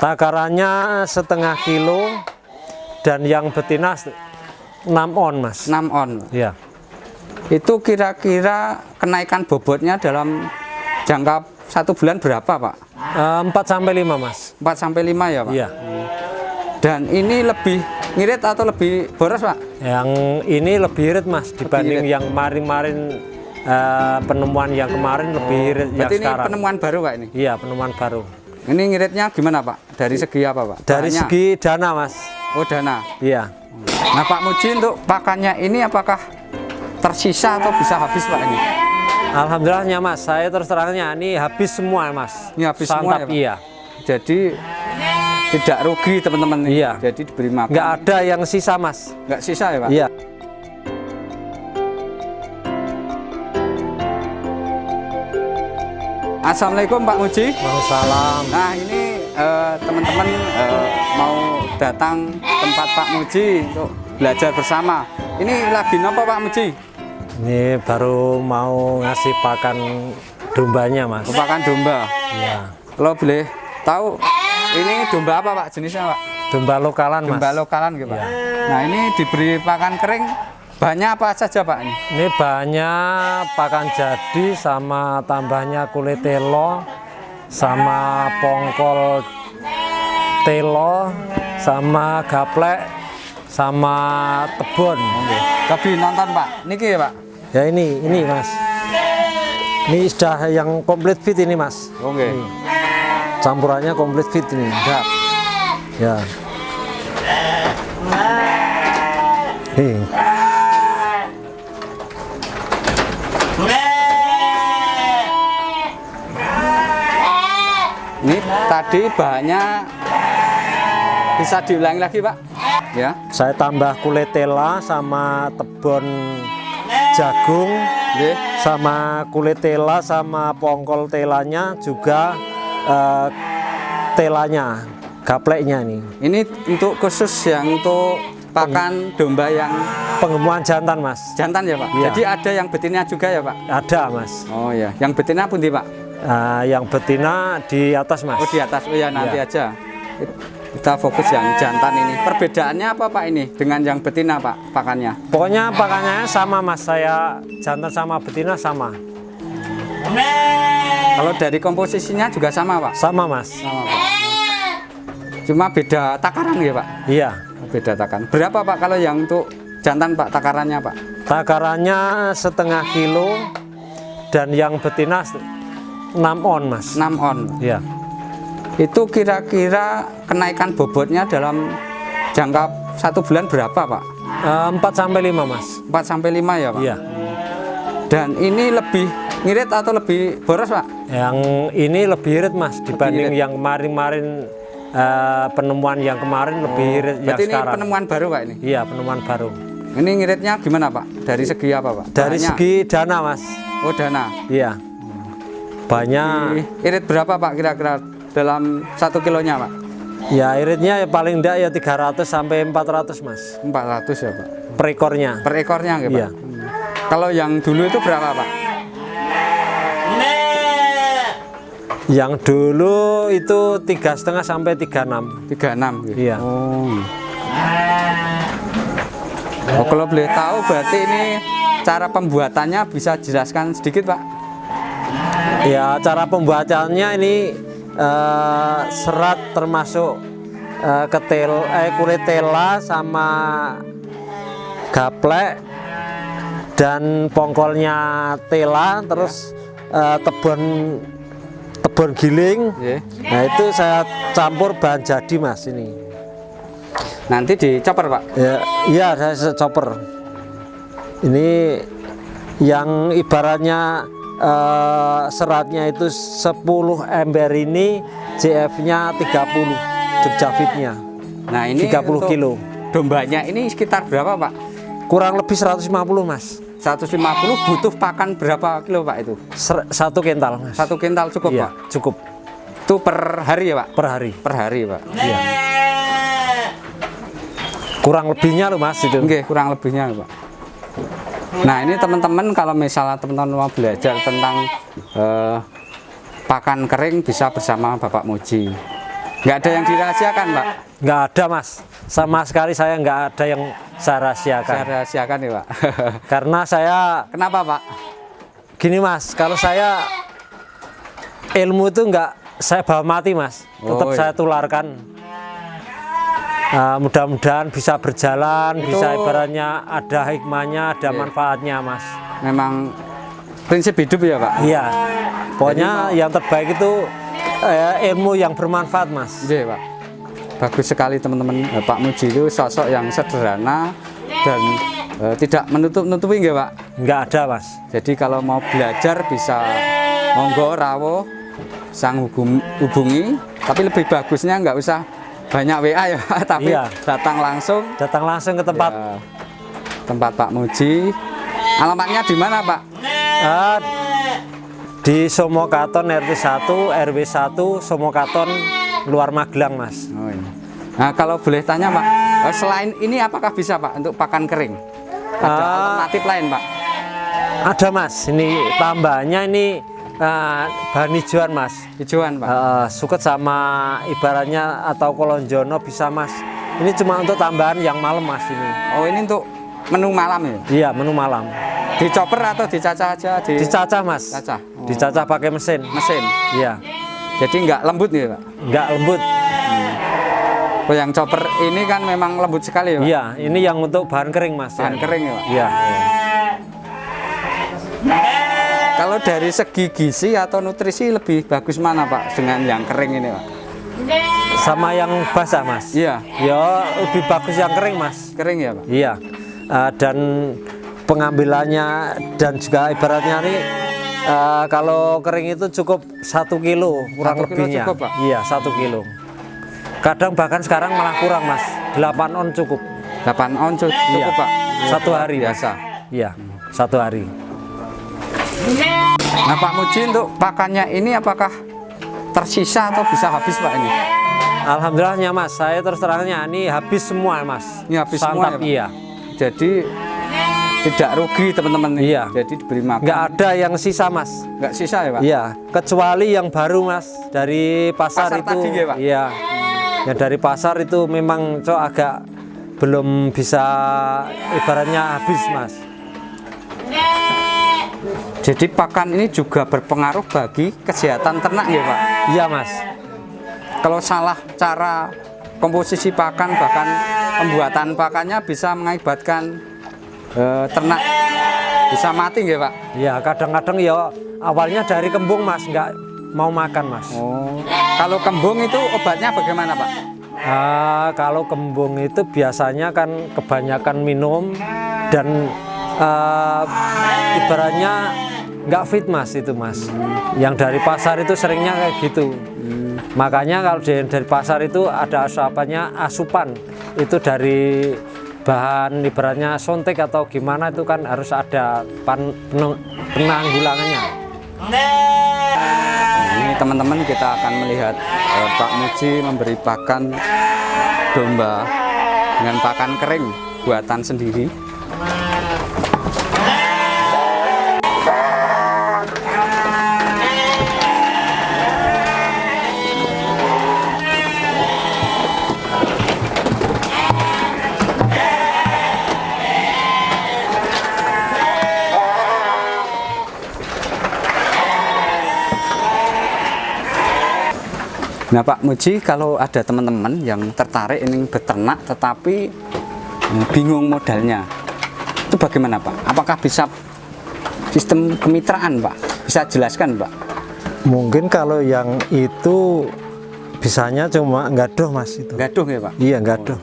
Takarannya setengah kilo dan yang betina 6 on, Mas. 6 on. Ya. Itu kira-kira kenaikan bobotnya dalam jangka 1 bulan berapa, Pak? 4-5, Mas. 4-5 ya, Pak? Iya. Dan ini lebih ngirit atau lebih boros, Pak? Yang ini lebih irit, Mas, dibanding irit. yang kemarin-kemarin. Penemuan yang kemarin lebih irit yang Berarti sekarang. ini penemuan baru, Pak, ini? Iya, penemuan baru. Ini ngiritnya gimana, Pak? Dari segi apa, Pak? Dari Bahannya? segi dana, Mas. Oh, dana. Iya. Nah, Pak Muji, untuk pakannya ini apakah tersisa atau bisa habis, Pak, ini? Alhamdulillahnya, Mas. Saya terus terangnya ini habis semua, Mas. Ini habis Santap, semua ya, Pak? iya. Jadi tidak rugi, teman-teman. Iya. Jadi diberi makan. Nggak ada yang sisa, Mas. Nggak sisa ya, Pak? Iya. Assalamualaikum, Pak Muji. Waalaikumsalam. Nah, ini teman-teman mau datang tempat Pak Muji untuk belajar bersama. Ini lagi nopo, Pak Muji? Ini baru mau ngasih pakan dombanya, Mas. Pakan domba. Iya. Kalau boleh tahu, ini domba apa, Pak, jenisnya, Pak? Domba lokalan, Mas. Domba lokalan gitu, Pak. Nah, ini diberi pakan kering banyak apa saja, Pak? Ini banyak pakan jadi sama tambahnya kulit telo, sama pongkol telo, sama gaplek, sama tebon. Tapi nonton, Pak. Niki ya, Pak? Ya ini Mas. Ini sudah yang komplit fit ini, Mas. Oke. Ini. Campurannya komplit fit ini. Siap. Ya. Nih. Ini tadi bahannya bisa diulangi lagi, Pak? Ya. Saya tambah kulit tela sama tebon jagung, Oke. sama kulit tela sama pongkol telanya juga telanya, gapleknya nih. Ini untuk khusus yang untuk pakan domba yang Pengemuan jantan, Mas. jantan ya, Pak? Iya. Jadi ada yang betina juga ya, Pak? Ada, Mas. Oh ya. Yang betina pun di, Pak? Yang betina di atas, Mas. Oh, di atas. Oh ya, nanti Iya. aja. Kita fokus yang jantan ini. Perbedaannya apa, Pak, ini dengan yang betina, Pak, pakannya? Pokoknya pakannya sama, Mas. Saya jantan sama betina sama. Kalau dari komposisinya juga sama, Pak? Sama, Mas. Sama, Pak. Cuma beda takaran ya, Pak? Iya. Beda takaran. Berapa, Pak, kalau yang untuk jantan, Pak, takarannya, Pak? Takarannya setengah kilo dan yang betina 6 on, Mas. 6 on. Iya. Itu kira-kira kenaikan bobotnya dalam jangka 1 bulan berapa, Pak? 4-5, Mas. 4-5 ya, Pak? Iya. Dan ini lebih ngirit atau lebih boros, Pak? Yang ini lebih irit, Mas, dibanding irit. yang kemarin-kemarin. Penemuan yang kemarin lebih irit yang Berarti ini sekarang. penemuan baru, Pak, ini? Iya, penemuan baru. Ini ngiritnya gimana, Pak? Dari segi apa, Pak? Dari Bahannya? segi dana, Mas. Oh, dana. Iya. Banyak. Irit berapa, Pak, kira-kira dalam 1 kilonya, Pak? Ya, iritnya ya paling enggak ya 300 sampai 400, Mas. 400 ya, Pak? Per ekornya. Per ekornya, nggak, Pak? Iya. Kalau yang dulu itu berapa, Pak? Yang dulu itu 3,5 sampai 36. 36 gitu. Iya. Oh, kalau boleh tahu berarti ini cara pembuatannya bisa jelaskan sedikit, Pak? Ya, cara pembuatannya ini serat termasuk kulit tela sama gaplek dan pongkolnya tela, terus tebon giling. Iya. Nah, itu saya campur bahan jadi, Mas, ini. Nanti dicoper, Pak? Ya, iya, saya chopper. Ini yang ibaratnya seratnya itu 10 ember, ini JF-nya 30 Jogja Fitnya. Nah, ini 30 untuk kilo. Dombanya ini sekitar berapa, Pak? Kurang lebih 150, Mas. 150 butuh pakan berapa kilo, Pak, itu? 1 kental, Mas. 1 kintal cukup, Iya, Pak? cukup Itu per hari ya, Pak? per hari. Per hari, Pak. Iya. Kurang lebihnya loh, Mas, itu. Oke, kurang lebihnya, Pak. Nah, ini teman-teman kalau misalnya teman-teman mau belajar tentang pakan kering bisa bersama Bapak Muji. Nggak ada yang dirahasiakan, Pak? Nggak ada mas, sama sekali saya nggak ada yang saya rahasiakan. Saya rahasiakan ya, Pak. Karena saya Kenapa, Pak? gini mas, kalau saya ilmu itu nggak saya bawa mati mas, tetap Oh, iya. saya tularkan. Mudah-mudahan bisa berjalan, bisa ibaratnya ada hikmahnya, ada manfaatnya mas. Memang prinsip hidup ya, Pak? Iya, pokoknya yang terbaik itu ilmu yang bermanfaat mas. Iya, Pak. Bagus sekali teman-teman. Pak Muji itu sosok yang sederhana dan tidak menutup-nutupi nggak, Pak? Nggak ada mas. Jadi kalau mau belajar bisa monggo rawuh, sang hubungi, tapi lebih bagusnya nggak usah banyak WA ya, Pak, tapi Iya. datang langsung Ke tempat ya, tempat Pak Muji. Alamatnya di mana, Pak? eh, di Somokaton RT 1 RW 1 Somokaton Luar Magelang mas. Oh, iya. Nah, kalau boleh tanya, Pak, selain ini apakah bisa, Pak, untuk pakan kering? Ada alternatif lain, Pak? Ada mas, ini tambahannya ini bahan hijauan mas. Hijauan, Pak. Suket sama ibaratnya atau kolonjono bisa mas. Ini cuma untuk tambahan yang malam mas ini. Oh, ini untuk menu malam ya? Iya, menu malam. Dicoper atau dicacah aja? Dicacah mas. Cacah. Oh. Dicacah pakai mesin. Mesin. Iya, Jadi nggak lembut nih, Pak? nggak lembut. Oh, yang chopper ini kan memang lembut sekali ya, Pak? Iya, ini yang untuk bahan kering mas. Bahan kering ya, Pak? Iya. Kalau dari segi gizi atau nutrisi lebih bagus mana, Pak, dengan yang kering ini, Pak? Sama yang basah mas. Iya, Ya lebih bagus yang kering mas. kering ya, Pak? Iya. Dan pengambilannya dan juga ibaratnya nih kalau kering itu cukup 1 kilo kurang 1 kilo lebihnya. cukup, Pak? Iya 1 kilo. Kadang bahkan sekarang malah kurang mas. 8 on cukup. 8 on cukup, Iya. Pak? 1 hari Mas. Biasa. Iya 1 hari. Nah, Pak Muji, untuk pakannya ini apakah tersisa atau bisa habis, Pak, ini? Alhamdulillahnya mas, saya terus terangnya ini habis semua mas. Ini habis semua ya, Santap, Pak? iya. Jadi tidak rugi teman-teman nih. Iya. Jadi diberi makan. Nggak ada yang sisa mas. Nggak sisa ya, Pak? Iya, kecuali yang baru mas dari pasar, Pasar itu. tadi ya, Pak? Iya, yang dari pasar itu memang agak belum bisa ibaratnya habis mas. Jadi pakan ini juga berpengaruh bagi kesehatan ternak ya, Pak? Iya mas. Kalau salah cara komposisi pakan, bahkan pembuatan pakannya bisa mengakibatkan ternak bisa mati ya, Pak? Iya, kadang-kadang ya awalnya dari kembung mas, nggak mau makan mas. Oh. Kalau kembung itu obatnya bagaimana, Pak? Kalau kembung itu biasanya kan kebanyakan minum dan ibaratnya nggak fit mas itu mas. Yang dari pasar itu seringnya kayak gitu. Makanya kalau dari pasar itu ada asupan itu dari bahan ibaratnya sontek atau gimana itu kan harus ada penanggulangannya. Ini teman-teman kita akan melihat Pak Muji memberi pakan domba dengan pakan kering buatan sendiri. Nah, Pak Muji, kalau ada teman-teman yang tertarik ingin beternak tetapi bingung modalnya, itu bagaimana, Pak? Apakah bisa sistem kemitraan, Pak? Bisa jelaskan, Pak? Mungkin kalau yang itu bisanya cuma gaduh mas itu. Gaduh ya, Pak? Iya gaduh.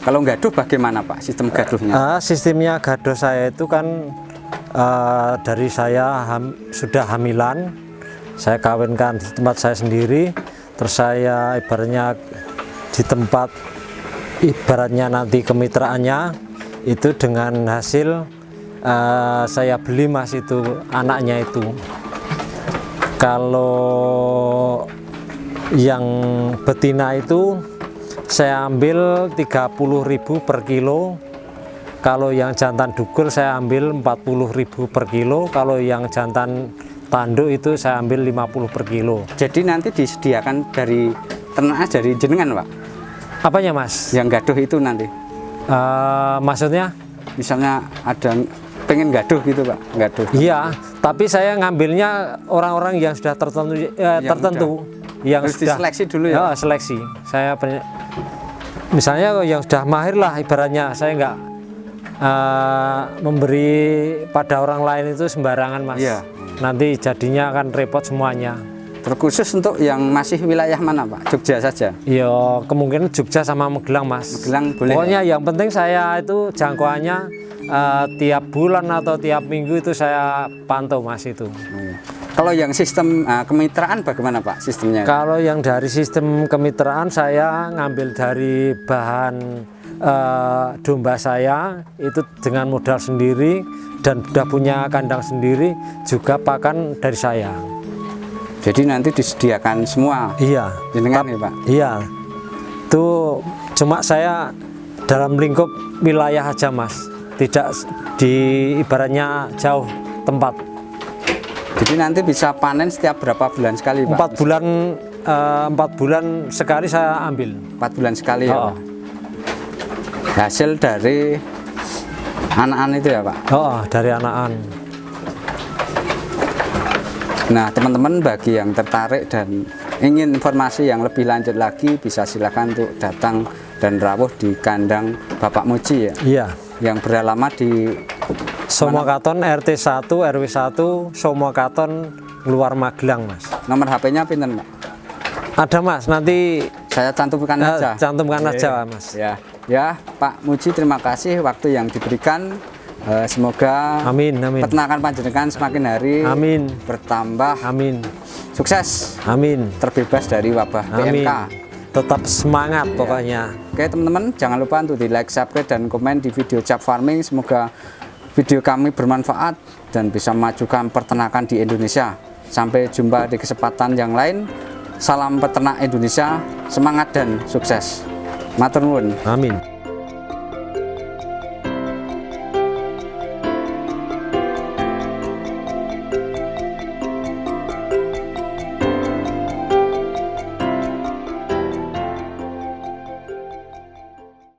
Kalau gaduh bagaimana, Pak? Sistem gaduhnya? Sistemnya gaduh saya itu kan dari saya sudah hamilan, saya kawinkan di tempat saya sendiri, terus saya ibaratnya di tempat ibaratnya nanti kemitraannya itu dengan hasil saya beli mas itu anaknya itu. Kalau yang betina itu saya ambil 30.000 per kilo. Kalau yang jantan dugul saya ambil 40.000 per kilo. Kalau yang jantan tanduk itu saya ambil 50 per kilo. Jadi nanti disediakan dari ternaknya dari jenengan Pak? Apanya Mas? Yang gaduh itu nanti? Maksudnya? Misalnya ada pengen gaduh gitu Pak, gaduh. Iya, tapi saya ngambilnya orang-orang yang sudah tertentu, yang Harus sudah diseleksi dulu ya? seleksi. Saya misalnya yang sudah mahir lah ibaratnya, saya nggak memberi pada orang lain itu sembarangan Mas. Iya. Nanti jadinya akan repot semuanya. Terkhusus untuk yang masih wilayah mana Pak? Jogja saja? Ya kemungkinan Jogja sama Magelang Mas. Magelang boleh. Pokoknya yang penting saya itu jangkauannya tiap bulan atau tiap minggu itu saya pantau Mas itu. Kalau yang sistem kemitraan bagaimana Pak sistemnya? Kalau yang dari sistem kemitraan saya ngambil dari bahan domba saya itu dengan modal sendiri dan sudah punya kandang sendiri, juga pakan dari saya. Jadi nanti disediakan semua. Iya. Jenengan ya Pak? Iya. Itu cuma saya dalam lingkup wilayah aja Mas. Tidak di ibaratnya jauh tempat. Jadi nanti bisa panen setiap berapa bulan sekali Pak? 4 bulan sekali saya ambil. 4 bulan sekali ya Oh. Pak? Hasil dari anakan itu ya Pak? Oh, dari anakan. Nah teman-teman, bagi yang tertarik dan ingin informasi yang lebih lanjut lagi, bisa silakan untuk datang dan rawuh di kandang Bapak Muji ya, Iya. yang beralamat di Somokaton RT 1 RW 1 Somokaton Luar Magelang Mas. nomor HP-nya pinten Pak? Ada Mas, nanti Saya cantumkan aja. cantumkan aja Mas. Ya Pak Muji, terima kasih waktu yang diberikan. Semoga Amin, amin. peternakan panjenengan semakin hari Amin. bertambah Amin. sukses, Amin. terbebas dari wabah Amin. PMK. Tetap semangat pokoknya. Oke teman-teman, jangan lupa untuk di like, subscribe, dan komen di video Cap Farming. Semoga video kami bermanfaat dan bisa memajukan peternakan di Indonesia. Sampai jumpa di kesempatan yang lain. Salam peternak Indonesia, semangat dan sukses. Matur nuwun. Amin.